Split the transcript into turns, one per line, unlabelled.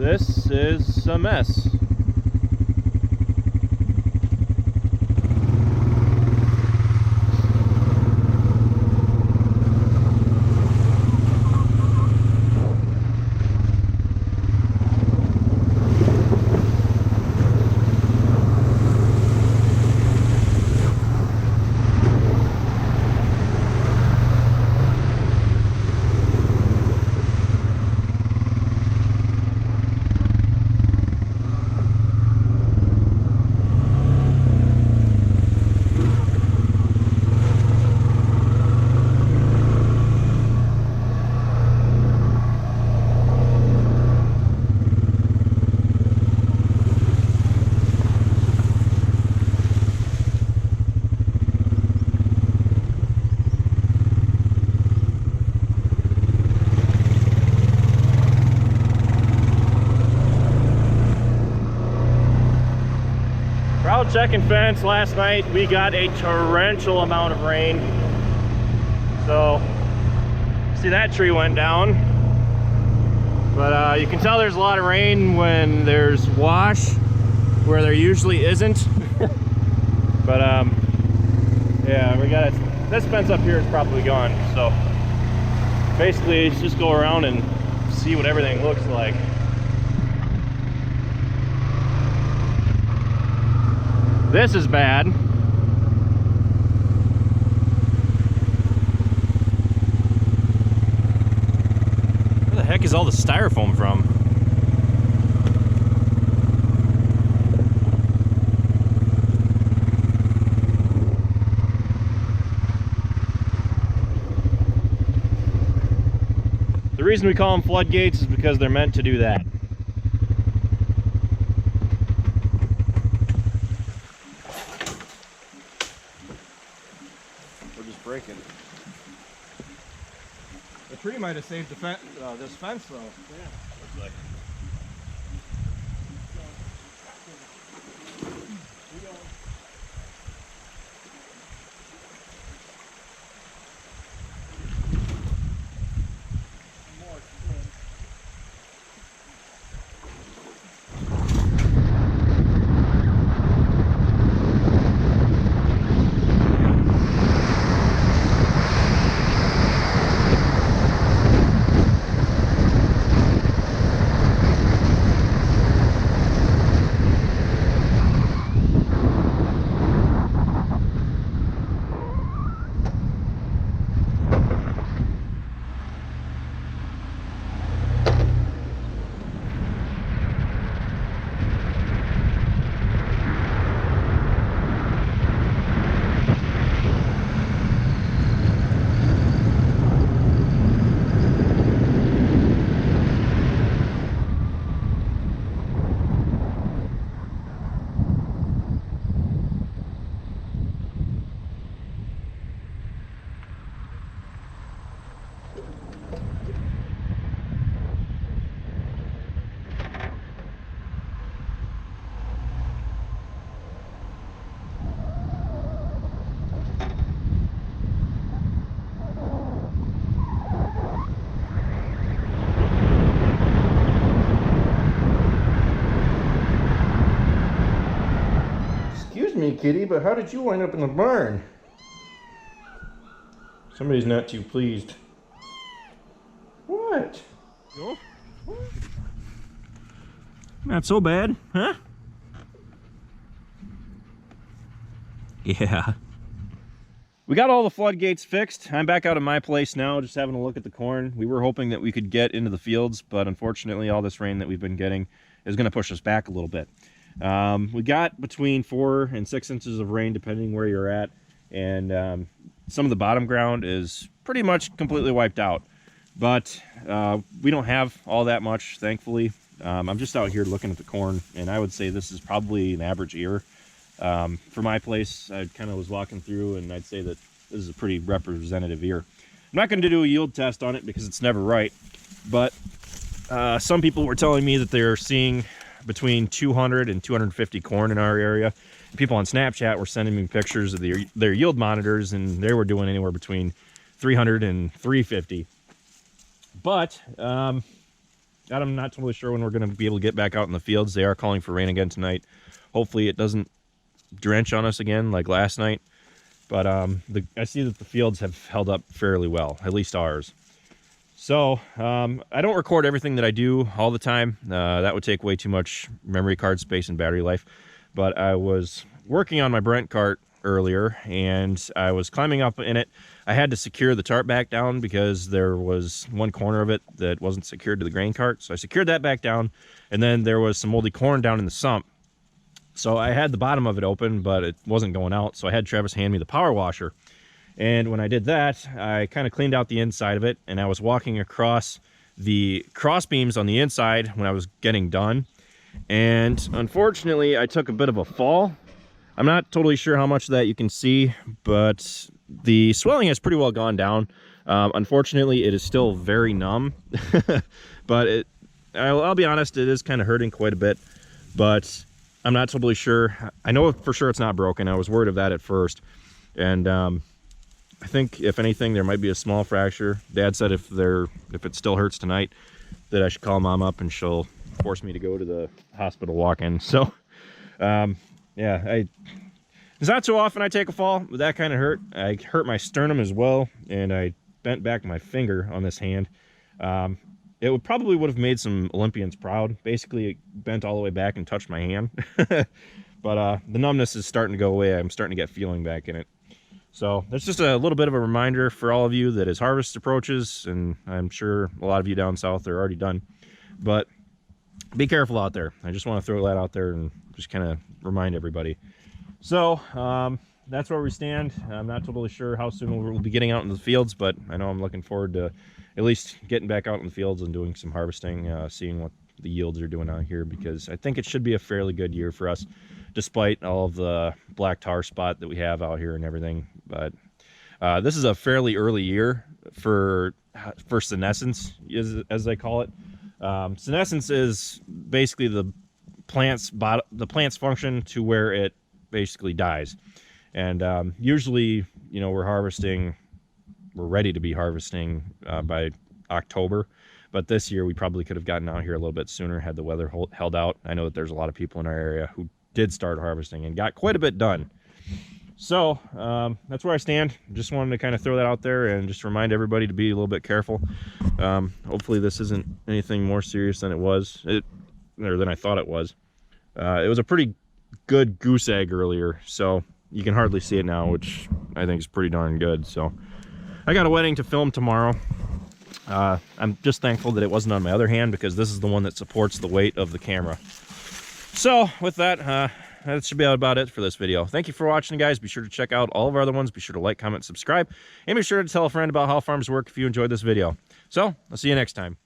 This is a mess. Out checking fence last night, we got a torrential amount of rain. So, see that tree went down. But you can tell there's a lot of rain when there's wash where there usually isn't. But yeah, we got it. This fence up here is probably gone. So basically, just go around and see what everything looks like. This is bad. Where the heck is all the styrofoam from? The reason we call them floodgates is because they're meant to do that. Breaking. The tree might have saved the this fence though. Yeah, looks like. Me, kitty, but how did you wind up in the barn? Somebody's not too pleased. What? Oh. Not so bad, huh? Yeah. We got all the floodgates fixed. I'm back out at my place now, just having a look at the corn. We were hoping that we could get into the fields, but unfortunately all this rain that we've been getting is going to push us back a little bit. We got between 4 and 6 inches of rain depending where you're at, and some of the bottom ground is pretty much completely wiped out, but we don't have all that much, thankfully. I'm just out here looking at the corn, and I would say this is probably an average ear. For my place, I kind of was walking through, and I'd say that this is a pretty representative ear. I'm not going to do a yield test on it because it's never right, but some people were telling me that they're seeing between 200 and 250 corn in our area. People on Snapchat were sending me pictures of their yield monitors, and they were doing anywhere between 300 and 350. But I'm not totally sure when we're going to be able to get back out in the fields. They are calling for rain again tonight. Hopefully it doesn't drench on us again like last night. But I see that the fields have held up fairly well, at least ours. So I don't record everything that I do all the time. That would take way too much memory card space and battery life. But I was working on my Brent cart earlier, and I was climbing up in it. I had to secure the tarp back down because there was one corner of it that wasn't secured to the grain cart. So I secured that back down, and then there was some moldy corn down in the sump. So I had the bottom of it open, but it wasn't going out. So I had Travis hand me the power washer. And when I did that, I kind of cleaned out the inside of it, and I was walking across the cross beams on the inside when I was getting done. And unfortunately, I took a bit of a fall. I'm not totally sure how much of that you can see, but the swelling has pretty well gone down. Unfortunately, it is still very numb, but I'll be honest, it is kind of hurting quite a bit, but I'm not totally sure. I know for sure it's not broken. I was worried of that at first. And I think if anything, there might be a small fracture. Dad said if it still hurts tonight, that I should call Mom up and she'll force me to go to the hospital walk-in. So, yeah, it's not so often I take a fall, but that kind of hurt. I hurt my sternum as well, and I bent back my finger on this hand. It probably would have made some Olympians proud. Basically, it bent all the way back and touched my hand. But the numbness is starting to go away. I'm starting to get feeling back in it. So that's just a little bit of a reminder for all of you that as harvest approaches, and I'm sure a lot of you down south are already done, but be careful out there. I just want to throw that out there and just kind of remind everybody. So that's where we stand. I'm not totally sure how soon we'll be getting out in the fields, but I know I'm looking forward to at least getting back out in the fields and doing some harvesting, seeing what the yields are doing out here, because I think it should be a fairly good year for us, despite all of the black tar spot that we have out here and everything. But this is a fairly early year for senescence, as they call it. Senescence is basically the plant's function to where it basically dies. And usually, you know, we're ready to be harvesting by October. But this year we probably could have gotten out here a little bit sooner had the weather held out. I know that there's a lot of people in our area who did start harvesting and got quite a bit done. So that's where I stand. Just wanted to kind of throw that out there and just remind everybody to be a little bit careful. Hopefully this isn't anything more serious than or than I thought it was. It was a pretty good goose egg earlier, so you can hardly see it now, which I think is pretty darn good. So I got a wedding to film tomorrow. I'm just thankful that it wasn't on my other hand, because this is the one that supports the weight of the camera. So with that, that should be about it for this video. Thank you for watching, guys. Be sure to check out all of our other ones. Be sure to like, comment, subscribe, and be sure to tell a friend about how farms work if you enjoyed this video. So I'll see you next time.